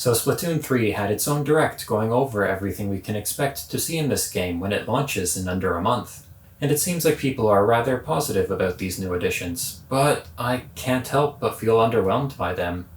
So Splatoon 3 had its own direct going over everything we can expect to see in this game when it launches in under a month. And it seems like people are rather positive about these new additions, but I can't help but feel underwhelmed by them.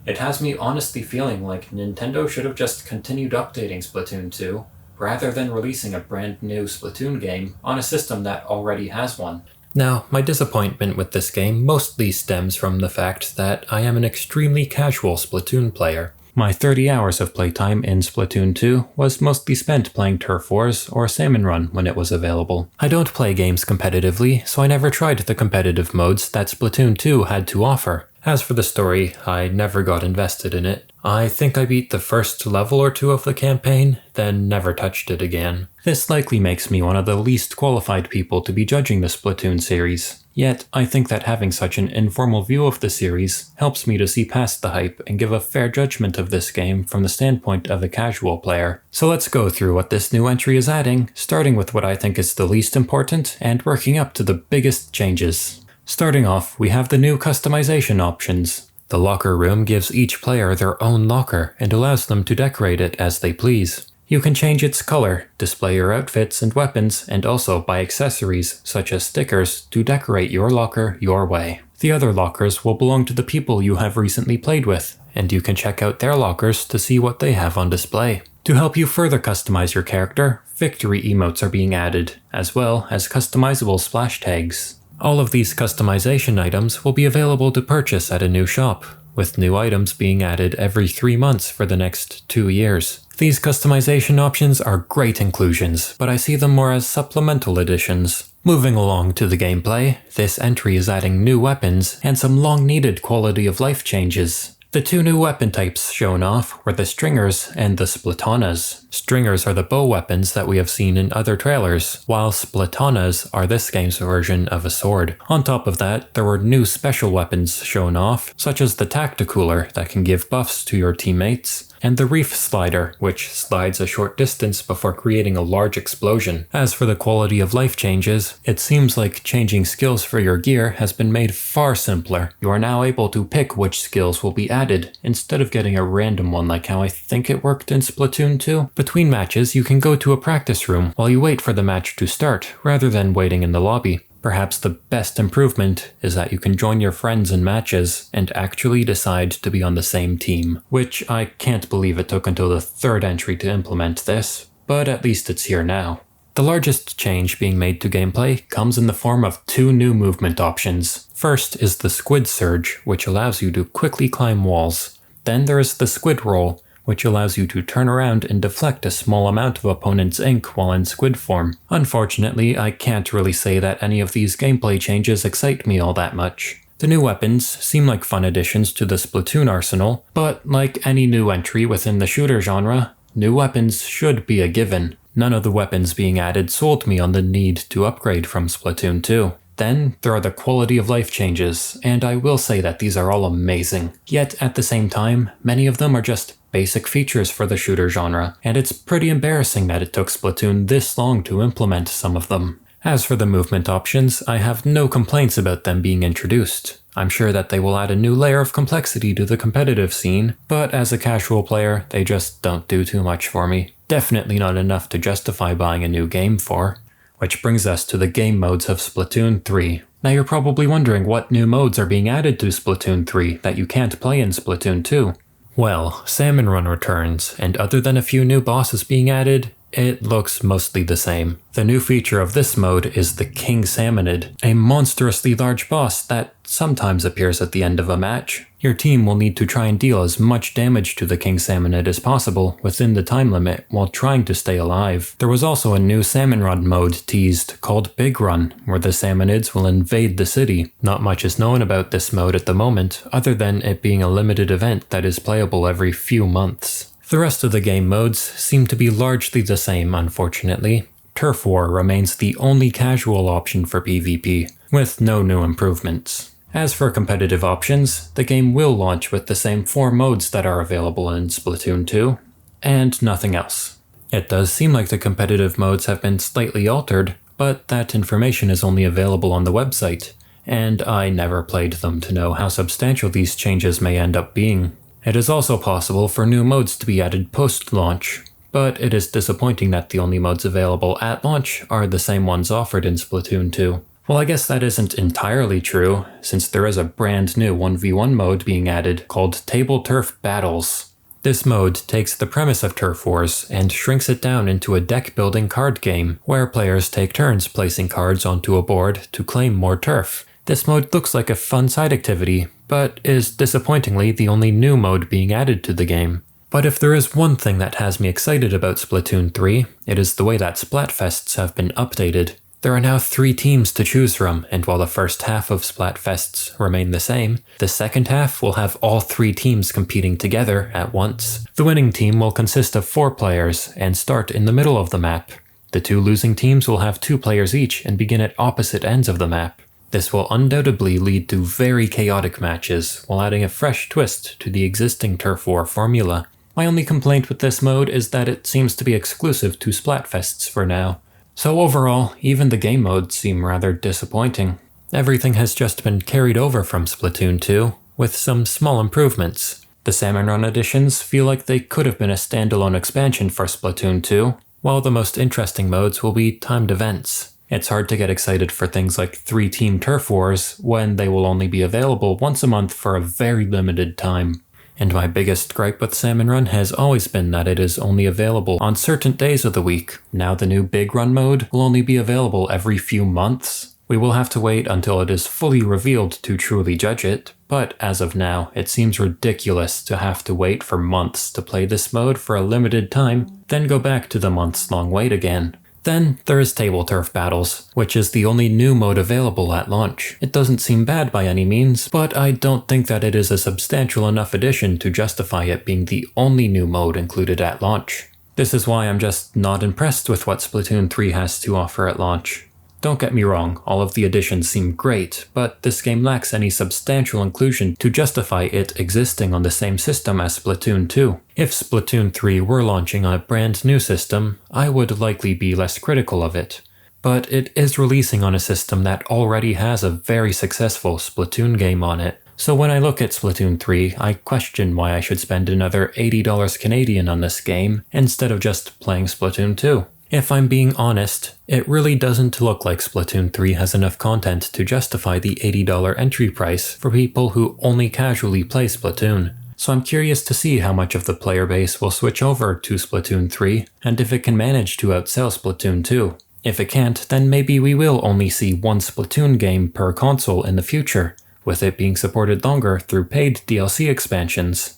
It has me honestly feeling like Nintendo should have just continued updating Splatoon 2, rather than releasing a brand new Splatoon game on a system that already has one. Now, my disappointment with this game mostly stems from the fact that I am an extremely casual Splatoon player. My 30 hours of playtime in Splatoon 2 was mostly spent playing Turf Wars or Salmon Run when it was available. I don't play games competitively, so I never tried the competitive modes that Splatoon 2 had to offer. As for the story, I never got invested in it. I think I beat the first level or two of the campaign, then never touched it again. This likely makes me one of the least qualified people to be judging the Splatoon series. Yet, I think that having such an informal view of the series helps me to see past the hype and give a fair judgment of this game from the standpoint of a casual player. So let's go through what this new entry is adding, starting with what I think is the least important and working up to the biggest changes. Starting off, we have the new customization options. The locker room gives each player their own locker and allows them to decorate it as they please. You can change its color, display your outfits and weapons, and also buy accessories, such as stickers, to decorate your locker your way. The other lockers will belong to the people you have recently played with, and you can check out their lockers to see what they have on display. To help you further customize your character, victory emotes are being added, as well as customizable splash tags. All of these customization items will be available to purchase at a new shop, with new items being added every 3 months for the next 2 years. These customization options are great inclusions, but I see them more as supplemental additions. Moving along to the gameplay, this entry is adding new weapons and some long-needed quality of life changes. The two new weapon types shown off were the Stringers and the Splatonas. Stringers are the bow weapons that we have seen in other trailers, while Splatonas are this game's version of a sword. On top of that, there were new special weapons shown off, such as the Tacticooler that can give buffs to your teammates, and the Reef Slider, which slides a short distance before creating a large explosion. As for the quality of life changes, it seems like changing skills for your gear has been made far simpler. You are now able to pick which skills will be added, instead of getting a random one like how I think it worked in Splatoon 2. Between matches, you can go to a practice room while you wait for the match to start, rather than waiting in the lobby. Perhaps the best improvement is that you can join your friends in matches and actually decide to be on the same team, which I can't believe it took until the third entry to implement this, but at least it's here now. The largest change being made to gameplay comes in the form of two new movement options. First is the Squid Surge, which allows you to quickly climb walls. Then there is the Squid Roll, which allows you to turn around and deflect a small amount of opponent's ink while in squid form. Unfortunately, I can't really say that any of these gameplay changes excite me all that much. The new weapons seem like fun additions to the Splatoon arsenal, but like any new entry within the shooter genre, new weapons should be a given. None of the weapons being added sold me on the need to upgrade from Splatoon 2. Then, there are the quality of life changes, and I will say that these are all amazing. Yet, at the same time, many of them are just basic features for the shooter genre, and it's pretty embarrassing that it took Splatoon this long to implement some of them. As for the movement options, I have no complaints about them being introduced. I'm sure that they will add a new layer of complexity to the competitive scene, but as a casual player, they just don't do too much for me. Definitely not enough to justify buying a new game for. Which brings us to the game modes of Splatoon 3. Now you're probably wondering what new modes are being added to Splatoon 3 that you can't play in Splatoon 2. Well, Salmon Run returns, and other than a few new bosses being added, it looks mostly the same. The new feature of this mode is the King Salmonid, a monstrously large boss that sometimes appears at the end of a match. Your team will need to try and deal as much damage to the King Salmonid as possible within the time limit while trying to stay alive. There was also a new Salmon Run mode teased called Big Run, where the Salmonids will invade the city. Not much is known about this mode at the moment, other than it being a limited event that is playable every few months. The rest of the game modes seem to be largely the same, unfortunately. Turf War remains the only casual option for PvP, with no new improvements. As for competitive options, the game will launch with the same 4 modes that are available in Splatoon 2, and nothing else. It does seem like the competitive modes have been slightly altered, but that information is only available on the website, and I never played them to know how substantial these changes may end up being. It is also possible for new modes to be added post-launch, but it is disappointing that the only modes available at launch are the same ones offered in Splatoon 2. Well, I guess that isn't entirely true, since there is a brand new 1v1 mode being added called Table Turf Battles. This mode takes the premise of Turf Wars and shrinks it down into a deck-building card game, where players take turns placing cards onto a board to claim more turf. This mode looks like a fun side activity, but is disappointingly the only new mode being added to the game. But if there is one thing that has me excited about Splatoon 3, it is the way that Splatfests have been updated. There are now 3 teams to choose from, and while the first half of Splatfests remain the same, the second half will have all 3 teams competing together at once. The winning team will consist of 4 players and start in the middle of the map. The 2 losing teams will have 2 players each and begin at opposite ends of the map. This will undoubtedly lead to very chaotic matches, while adding a fresh twist to the existing Turf War formula. My only complaint with this mode is that it seems to be exclusive to Splatfests for now. So overall, even the game modes seem rather disappointing. Everything has just been carried over from Splatoon 2, with some small improvements. The Salmon Run editions feel like they could have been a standalone expansion for Splatoon 2, while the most interesting modes will be timed events. It's hard to get excited for things like 3-team Turf Wars when they will only be available once a month for a very limited time. And my biggest gripe with Salmon Run has always been that it is only available on certain days of the week. Now the new Big Run mode will only be available every few months. We will have to wait until it is fully revealed to truly judge it, but as of now, it seems ridiculous to have to wait for months to play this mode for a limited time, then go back to the months-long wait again. Then there is Table Turf Battles, which is the only new mode available at launch. It doesn't seem bad by any means, but I don't think that it is a substantial enough addition to justify it being the only new mode included at launch. This is why I'm just not impressed with what Splatoon 3 has to offer at launch. Don't get me wrong, all of the additions seem great, but this game lacks any substantial inclusion to justify it existing on the same system as Splatoon 2. If Splatoon 3 were launching on a brand new system, I would likely be less critical of it. But it is releasing on a system that already has a very successful Splatoon game on it. So when I look at Splatoon 3, I question why I should spend another $80 Canadian on this game instead of just playing Splatoon 2. If I'm being honest, it really doesn't look like Splatoon 3 has enough content to justify the $80 entry price for people who only casually play Splatoon. So I'm curious to see how much of the player base will switch over to Splatoon 3, and if it can manage to outsell Splatoon 2. If it can't, then maybe we will only see one Splatoon game per console in the future, with it being supported longer through paid DLC expansions.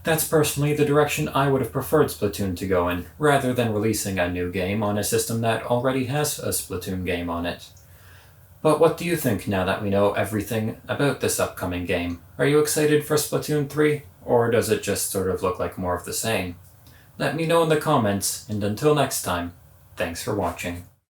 That's personally the direction I would have preferred Splatoon to go in, rather than releasing a new game on a system that already has a Splatoon game on it. But what do you think now that we know everything about this upcoming game? Are you excited for Splatoon 3, or does it just sort of look like more of the same? Let me know in the comments, and until next time, thanks for watching.